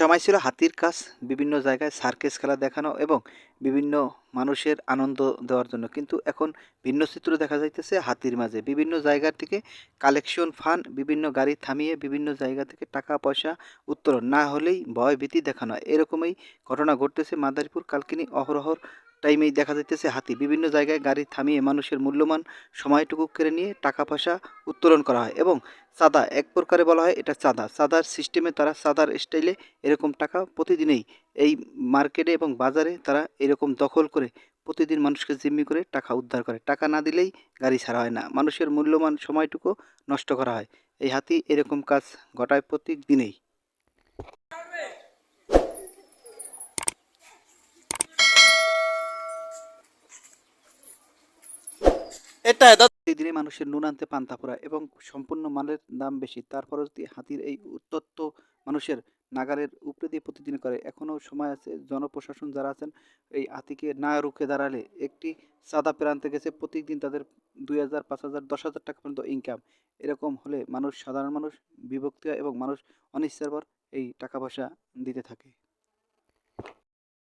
সময় ছিল হাতির কাজ বিভিন্ন জায়গায় সার্কাস খেলা দেখানো এবং বিভিন্ন মানুষের আনন্দ দেওয়ার জন্য। কিন্তু এখন ভিন্ন চিত্র দেখা যাইতেছে হাতির মাঝে। বিভিন্ন জায়গা থেকে কালেকশন ফান্ড, বিভিন্ন গাড়ি থামিয়ে বিভিন্ন জায়গা থেকে টাকা পয়সা উত্তোলন না হলেই ভয়ভীতি দেখানো হয়। এরকমই ঘটনা ঘটতেছে মাদারীপুর কালকিনি অহরহর টাইমেই দেখা যাইতেছে হাতি বিভিন্ন জায়গায় গাড়ি থামিয়ে মানুষের মূল্যবান সময়টুকু কেড়ে নিয়ে টাকা পয়সা উত্তোলন করা হয় এবং চাঁদা এক প্রকারে বলা হয় এটা চাঁদা। চাঁদার সিস্টেমে তারা চাঁদার স্টাইলে এরকম টাকা প্রতিদিনই এই মার্কেটে এবং বাজারে তারা এরকম দখল করে প্রতিদিন মানুষকে জিম্মি করে টাকা উদ্ধার করে। টাকা না দিলেই গাড়ি ছাড়া হয় না। মানুষের মূল্যবান সময়টুকু নষ্ট করা হয়। এই হাতি এরকম কাজ ঘটায় প্রত্যেক দিনেই। প্রতিদিনই মানুষের নুন আনতে পান্তা ফুরায় এবং সম্পূর্ণ মালের দাম বেশি। তারপরেও যদি হাতির এই উদ্ধত্ত মানুষের নাগালের উপরে দিয়ে প্রতিদিন করে, এখনও সময় আছে জনপ্রশাসন যারা আছেন এই হাতিকে না রুখে দাঁড়ালে একটি চাঁদা প্রান্তে গেছে প্রত্যেকদিন তাদের ২,০০০, ৫,০০০, ১০,০০০ টাকা পর্যন্ত ইনকাম। এরকম হলে সাধারণ মানুষ বিভক্তি হয় এবং মানুষ অনিচ্ছার পর এই টাকা পয়সা দিতে থাকে।